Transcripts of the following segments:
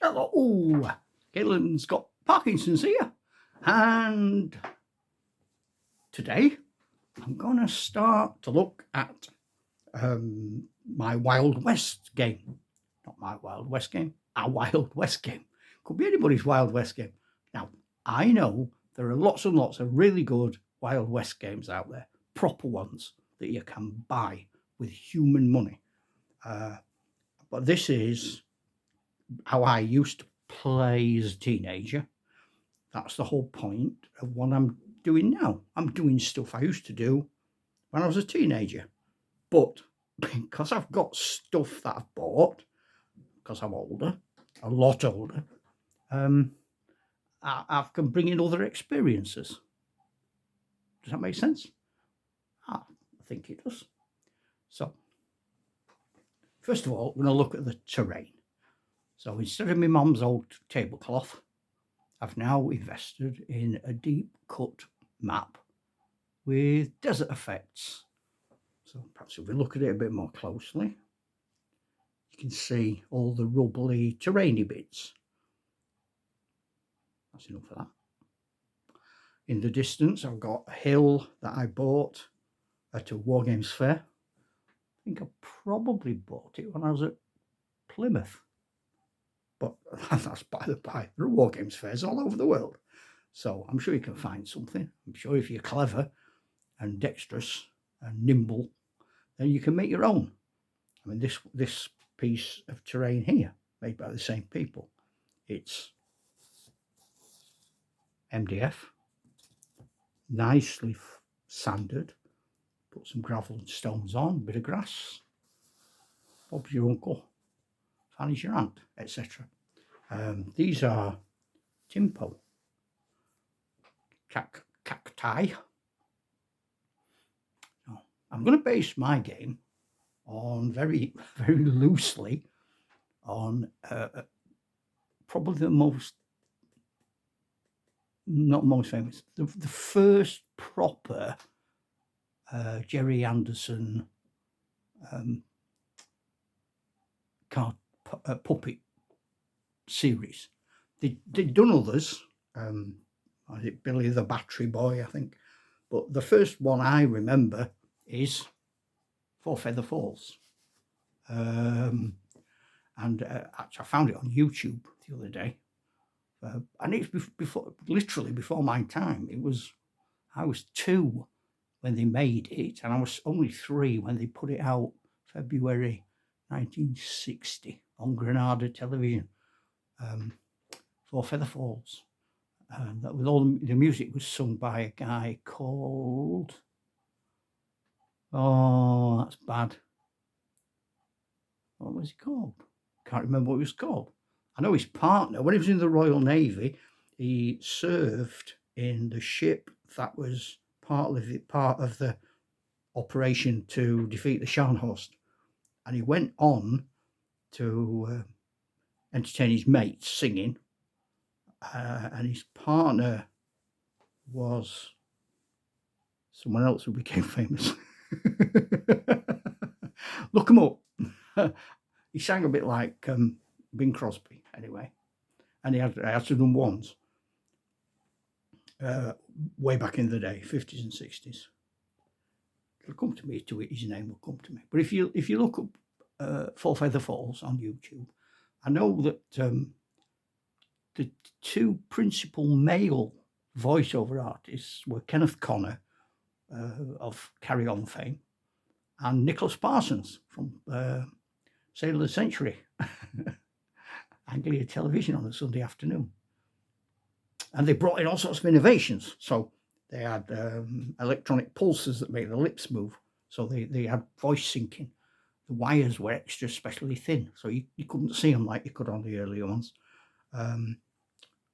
Hello, oh, Galen's got Parkinson's here, and today I'm going to start to look at my Wild West game. Not my Wild West game, our Wild West game. Could be anybody's Wild West game. Now, I know there are lots and lots of really good Wild West games out there, proper ones that you can buy with human money. But this is how I used to play as a teenager. That's the whole point of what I'm doing now. I'm doing stuff I used to do when I was a teenager. But because I've got stuff that I've bought, because I'm older, a lot older, I can bring in other experiences. Does that make sense? I think it does. So, first of all, we're going to look at the terrain. So instead of my mum's old tablecloth, I've now invested in a deep cut map with desert effects. So perhaps if we look at it a bit more closely, you can see all the rubbly terrainy bits. That's enough of that. In the distance, I've got a hill that I bought at a War Games fair. I think I probably bought it when I was at Plymouth. But that's by the by. There are War Games fairs all over the world. So I'm sure you can find something. I'm sure if you're clever and dexterous and nimble, then you can make your own. I mean, this piece of terrain here, made by the same people, it's MDF, nicely sanded, put some gravel and stones on, bit of grass, Bob's your uncle, Fanny's your aunt, etc. These are Timpo cacti. So I'm going to base my game on very, very loosely on probably the most, not most famous, the first proper Jerry Anderson puppet series. They'd done others. I think Billy the Battery Boy, I think. But the first one I remember is Four Feather Falls. And actually I found it on YouTube the other day. And it's literally before my time. I was 2 when they made it, and I was only 3 when they put it out February 1960 on Granada television. Four Feather Falls. And that with all the music was sung by a guy called, oh, that's bad. What was he called? Can't remember what he was called. I know his partner, when he was in the Royal Navy, he served in the ship that was part of the operation to defeat the Scharnhorst. And he went on to entertain his mates singing. And his partner was someone else who became famous. Look him up. He sang a bit like Bing Crosby, anyway. And he had to do ones way back in the day, 50s and 60s. It'll come to me, his name will come to me. But if you look up Four Feather Falls on YouTube, I know that the 2 principal male voiceover artists were Kenneth Connor of Carry On fame and Nicholas Parsons from Sailor of the Century, Anglia television on a Sunday afternoon. And they brought in all sorts of innovations. So they had electronic pulses that make the lips move. So they had voice syncing. The wires were extra specially thin, so you couldn't see them like you could on the earlier ones.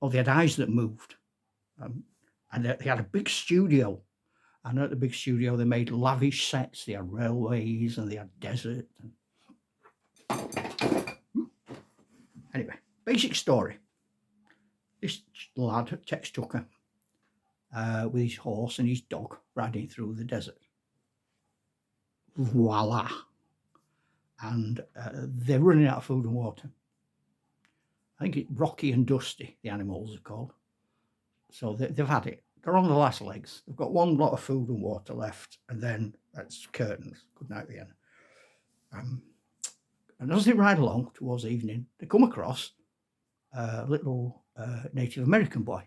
Or they had eyes that moved. And they had a big studio. And at the big studio, they made lavish sets. They had railways and they had desert. Anyway, basic story. This lad, Tex Tucker, with his horse and his dog riding through the desert. Voila. And they're running out of food and water. I think it's Rocky and Dusty, the animals are called. So they've had it. They're on the last legs. They've got one lot of food and water left, and then that's curtains. Good night again. And as they ride along towards evening, they come across a little Native American boy.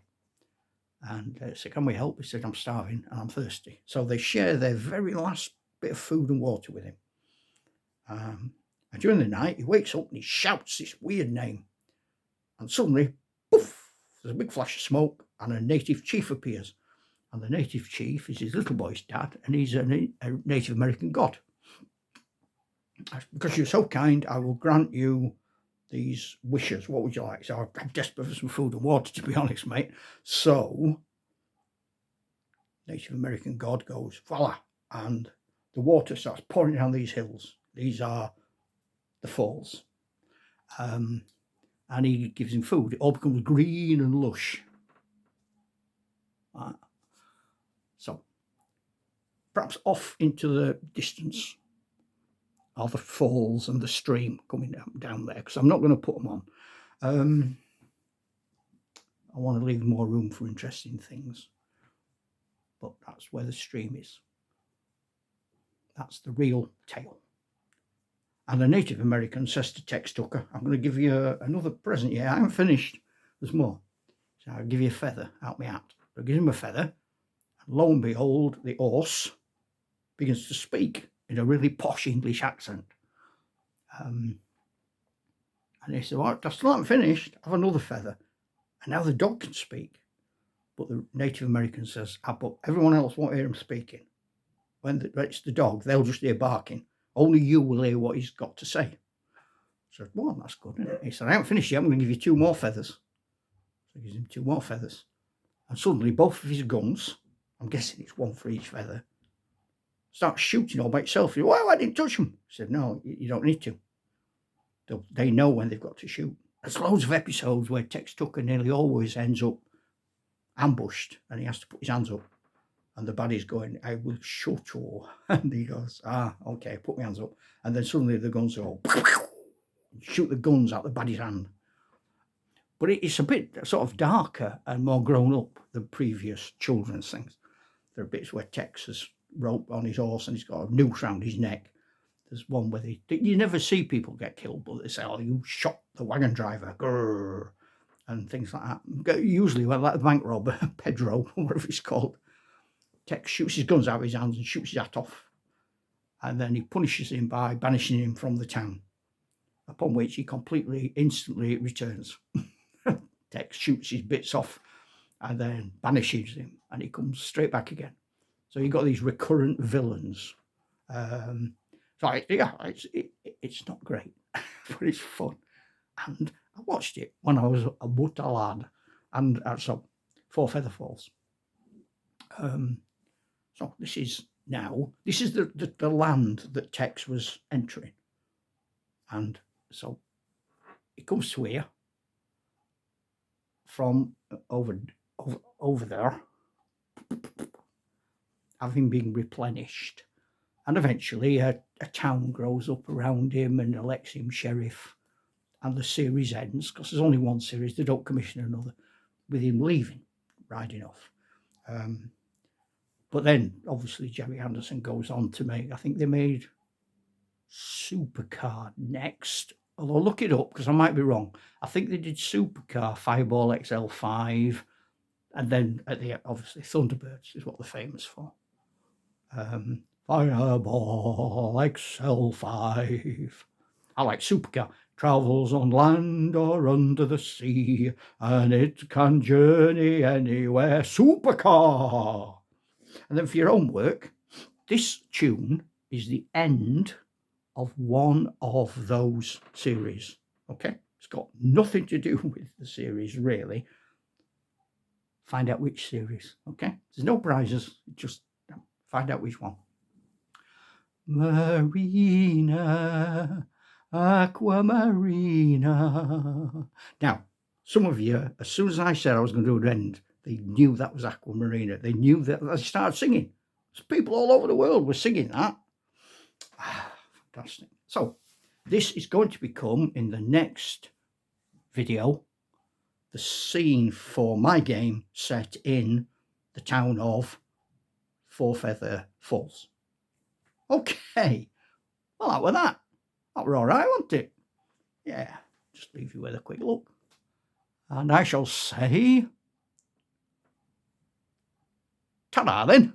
And they say, can we help? He said, I'm starving and I'm thirsty. So they share their very last bit of food and water with him. And during the night, he wakes up and he shouts this weird name. And suddenly, poof, there's a big flash of smoke and a native chief appears. And the native chief is his little boy's dad, and he's a Native American god. Because you're so kind, I will grant you these wishes. What would you like? So I'm desperate for some food and water, to be honest, mate. So Native American god goes, voila, and the water starts pouring down these hills. These are the falls. And he gives him food. It all becomes green and lush. So perhaps off into the distance are the falls and the stream coming down there, because I'm not going to put them on. I want to leave more room for interesting things. But that's where the stream is. That's the real tale. And the Native American says to Tex Tucker, I'm going to give you another present. Yeah, I haven't finished. There's more. So I'll give you a feather out my hat. So I give him a feather. And lo and behold, the horse begins to speak in a really posh English accent. And he said, well, I still haven't finished. I have another feather. And now the dog can speak. But the Native American says, but everyone else won't hear him speaking. When it's the dog, they'll just hear barking. Only you will hear what he's got to say. I said, well, that's good, isn't it? He said, I haven't finished yet. I'm going to give you 2 more feathers. So he gives him 2 more feathers. And suddenly both of his guns, I'm guessing it's 1 for each feather, start shooting all by itself. He said, well, I didn't touch them. He said, no, you don't need to. They know when they've got to shoot. There's loads of episodes where Tex Tucker nearly always ends up ambushed and he has to put his hands up. And the baddie's going, I will shoot you. And he goes, okay, put my hands up. And then suddenly the guns go, shoot the guns out the baddie's hand. But it's a bit sort of darker and more grown up than previous children's things. There are bits where Tex has rope on his horse and he's got a noose round his neck. There's one where you never see people get killed, but they say, oh, you shot the wagon driver, grrr, and things like that. Usually, like the bank robber, Pedro, whatever he's called, Tex shoots his guns out of his hands and shoots his hat off. And then he punishes him by banishing him from the town, upon which he instantly returns. Tex shoots his bits off and then banishes him, and he comes straight back again. So you've got these recurrent villains. So yeah, it's not great, but it's fun. And I watched it when I was a but a lad, and so 4 Feather Falls. So this is the land that Tex was entering, and so it comes to here from over there, having been replenished. And eventually a town grows up around him and elects him sheriff. And the series ends, because there's only 1 series, they don't commission another, with him leaving, riding off. But then, obviously, Jerry Anderson goes on to make, I think they made Supercar next. Although, look it up, because I might be wrong. I think they did Supercar, Fireball XL5, and then, obviously, Thunderbirds is what they're famous for. Fireball XL5. I like Supercar. Travels on land or under the sea, and it can journey anywhere. Supercar. And then for your own work, this tune is the end of one of those series. Okay? It's got nothing to do with the series, really. Find out which series. Okay? There's no prizes. Just find out which one. Marina, Aquamarina. Now, some of you, as soon as I said I was going to do an end, they knew that was Aquamarina. They knew that. They started singing. People all over the world were singing that. Fantastic. So, this is going to become, in the next video, the scene for my game set in the town of Four Feather Falls. Okay, well, that were that. That were all right, wasn't it? Yeah, just leave you with a quick look. And I shall say, ta-da then.